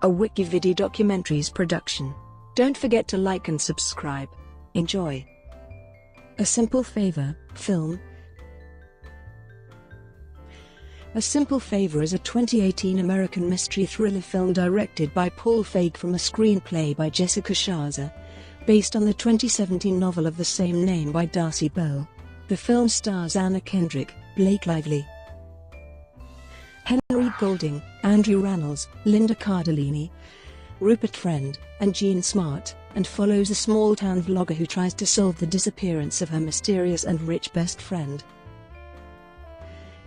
a WikiVidi documentaries production. Don't forget to like and subscribe. Enjoy. A Simple Favor, film. A Simple Favor is a 2018 American mystery thriller film directed by Paul Feig from a screenplay by Jessica Sharzer, based on the 2017 novel of the same name by Darcey Bell. The film stars Anna Kendrick, Blake Lively, Henry Golding, Andrew Rannells, Linda Cardellini, Rupert Friend, and Jean Smart, and follows a small-town vlogger who tries to solve the disappearance of her mysterious and rich best friend.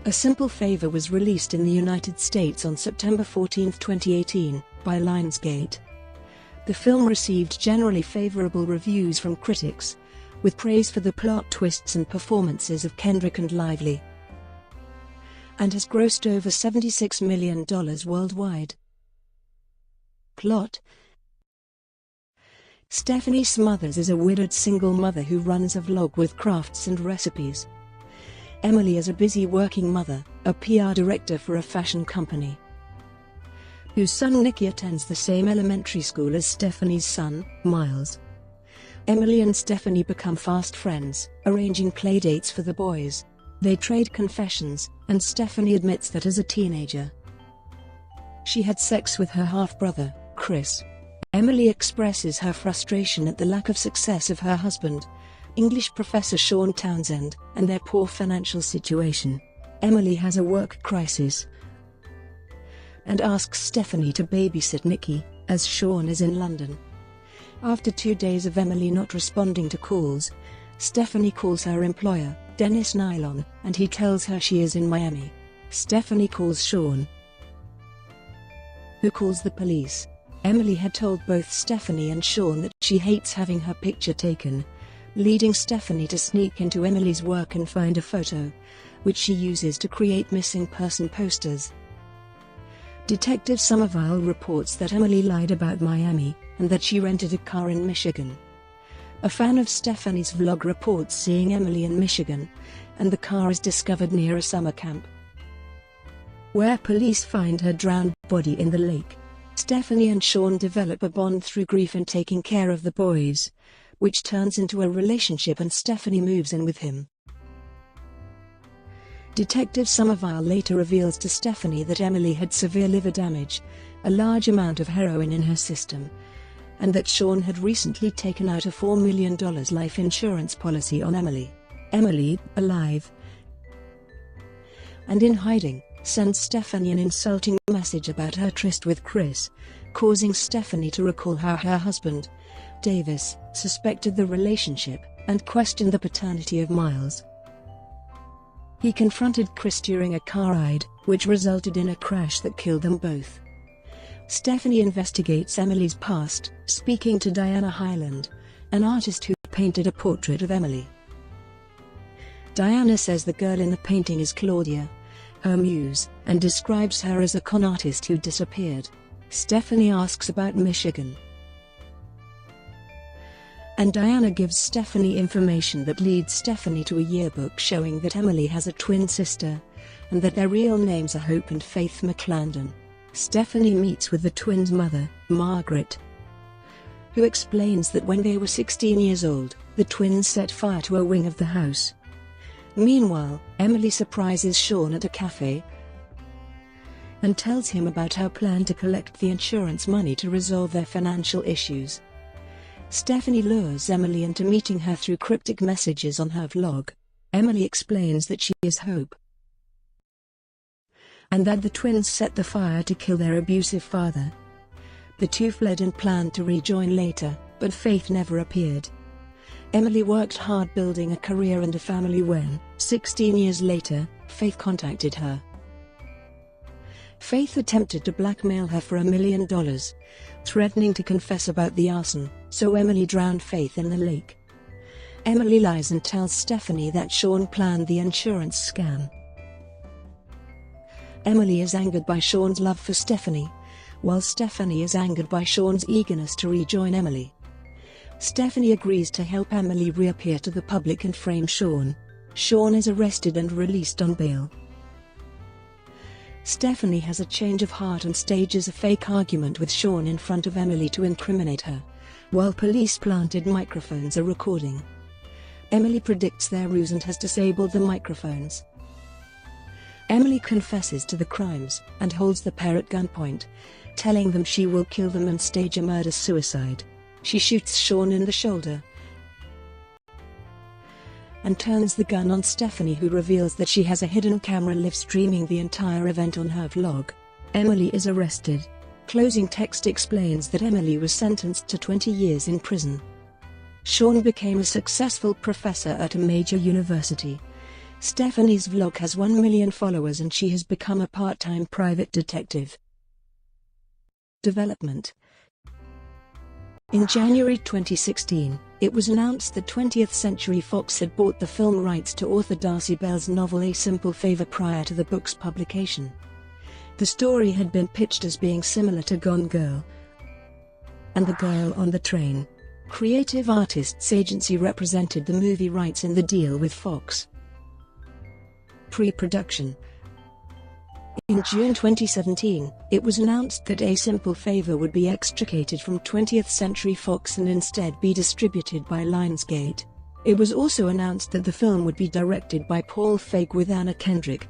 A Simple Favor was released in the United States on September 14, 2018, by Lionsgate. The film received generally favorable reviews from critics, with praise for the plot twists and performances of Kendrick and Lively, and has grossed over $76 million worldwide. Plot: Stephanie Smothers is a widowed single mother who runs a vlog with crafts and recipes. Emily is a busy working mother, a PR director for a fashion company, whose son Nicky attends the same elementary school as Stephanie's son, Miles. Emily and Stephanie become fast friends, arranging playdates for the boys. They trade confessions, and Stephanie admits that as a teenager, she had sex with her half-brother, Chris. Emily expresses her frustration at the lack of success of her husband, English professor Sean Townsend, and their poor financial situation. Emily has a work crisis and asks Stephanie to babysit Nicky, as Sean is in London. After 2 days of Emily not responding to calls, Stephanie calls her employer, Dennis Nylon, and he tells her she is in Miami. Stephanie calls Sean, who calls the police. Emily had told both Stephanie and Sean that she hates having her picture taken, leading Stephanie to sneak into Emily's work and find a photo, which she uses to create missing person posters. Detective Somerville reports that Emily lied about Miami, and that she rented a car in Michigan. A fan of Stephanie's vlog reports seeing Emily in Michigan, and the car is discovered near a summer camp, where police find her drowned body in the lake. Stephanie and Sean develop a bond through grief and taking care of the boys, which turns into a relationship, and Stephanie moves in with him. Detective Somerville later reveals to Stephanie that Emily had severe liver damage, a large amount of heroin in her system, and that Sean had recently taken out a $4 million life insurance policy on Emily. Emily, alive and in hiding, sends Stephanie an insulting message about her tryst with Chris, causing Stephanie to recall how her husband, Davis, suspected the relationship, and questioned the paternity of Miles. He confronted Chris during a car ride, which resulted in a crash that killed them both. Stephanie investigates Emily's past, speaking to Diana Hyland, an artist who painted a portrait of Emily. Diana says the girl in the painting is Claudia, her muse, and describes her as a con artist who disappeared. Stephanie asks about Michigan, and Diana gives Stephanie information that leads Stephanie to a yearbook showing that Emily has a twin sister, and that their real names are Hope and Faith McClendon. Stephanie meets with the twins' mother, Margaret, who explains that when they were 16 years old, the twins set fire to a wing of the house. Meanwhile, Emily surprises Sean at a cafe and tells him about her plan to collect the insurance money to resolve their financial issues. Stephanie lures Emily into meeting her through cryptic messages on her vlog. Emily explains that she is Hope, and that the twins set the fire to kill their abusive father. The two fled and planned to rejoin later, but Faith never appeared. Emily worked hard building a career and a family when, 16 years later, Faith contacted her. Faith attempted to blackmail her for $1 million, threatening to confess about the arson, so Emily drowned Faith in the lake. Emily lies and tells Stephanie that Sean planned the insurance scam. Emily is angered by Sean's love for Stephanie, while Stephanie is angered by Sean's eagerness to rejoin Emily. Stephanie agrees to help Emily reappear to the public and frame Sean. Sean is arrested and released on bail. Stephanie has a change of heart and stages a fake argument with Sean in front of Emily to incriminate her, while police-planted microphones are recording. Emily predicts their ruse and has disabled the microphones. Emily confesses to the crimes and holds the pair at gunpoint, telling them she will kill them and stage a murder-suicide. She shoots Sean in the shoulder and turns the gun on Stephanie, who reveals that she has a hidden camera live-streaming the entire event on her vlog. Emily is arrested. Closing text explains that Emily was sentenced to 20 years in prison. Sean became a successful professor at a major university. Stephanie's vlog has 1 million followers and she has become a part-time private detective. Development. In January 2016, it was announced that 20th Century Fox had bought the film rights to author Darcey Bell's novel A Simple Favor prior to the book's publication. The story had been pitched as being similar to Gone Girl and The Girl on the Train. Creative Artists Agency represented the movie rights in the deal with Fox. Pre-production. In June 2017, it was announced that A Simple Favor would be extricated from 20th Century Fox and instead be distributed by Lionsgate. It was also announced that the film would be directed by Paul Feig with Anna Kendrick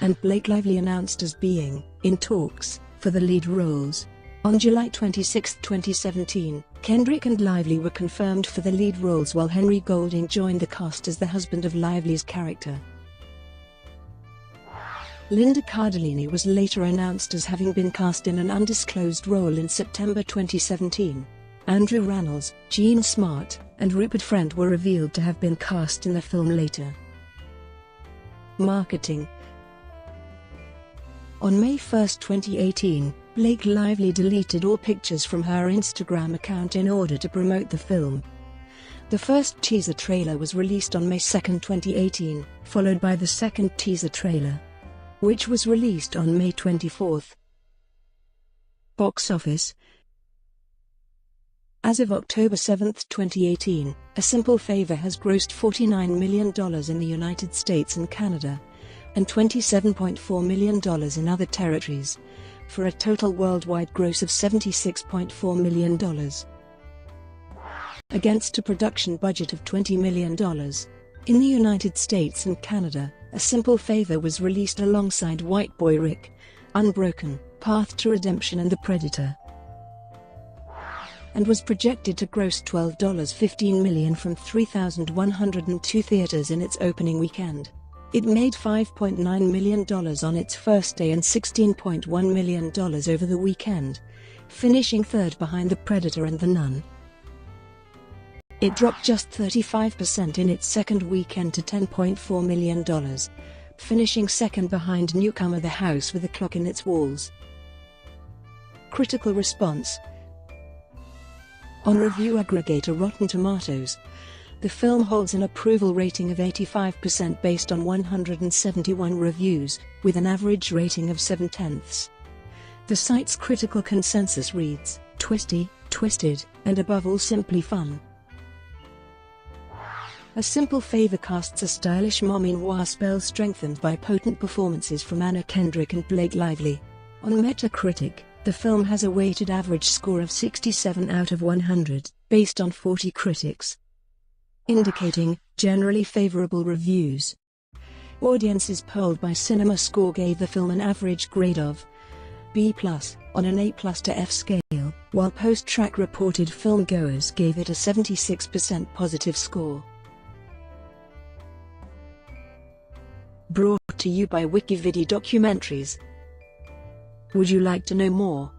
and Blake Lively announced as being in talks for the lead roles. On July 26, 2017, Kendrick and Lively were confirmed for the lead roles while Henry Golding joined the cast as the husband of Lively's character. Linda Cardellini was later announced as having been cast in an undisclosed role in September 2017. Andrew Rannells, Jean Smart, and Rupert Friend were revealed to have been cast in the film later. Marketing. On May 1, 2018, Blake Lively deleted all pictures from her Instagram account in order to promote the film. The first teaser trailer was released on May 2, 2018, followed by the second teaser trailer, which was released on May 24. Box office. As of October 7, 2018, A Simple Favor has grossed $49 million in the United States and Canada, and $27.4 million in other territories, for a total worldwide gross of $76.4 million. Against a production budget of $20 million. In the United States and Canada, A Simple Favor was released alongside White Boy Rick, Unbroken, Path to Redemption and The Predator, and was projected to gross $12.15 million from 3,102 theaters in its opening weekend. It made $5.9 million on its first day and $16.1 million over the weekend, finishing third behind The Predator and The Nun. It dropped just 35% in its second weekend to $10.4 million, finishing second behind newcomer The House with a Clock in Its Walls. Critical response. On review aggregator Rotten Tomatoes, the film holds an approval rating of 85% based on 171 reviews, with an average rating of 7/10. The site's critical consensus reads, "Twisty, twisted, and above all simply fun." A Simple Favor casts a stylish mommy noir spell strengthened by potent performances from Anna Kendrick and Blake Lively. On Metacritic, the film has a weighted average score of 67 out of 100, based on 40 critics, indicating generally favorable reviews. Audiences polled by CinemaScore gave the film an average grade of B+, on an A+ to F scale, while Post-Track reported filmgoers gave it a 76% positive score. Brought to you by WikiVidi Documentaries. Would you like to know more?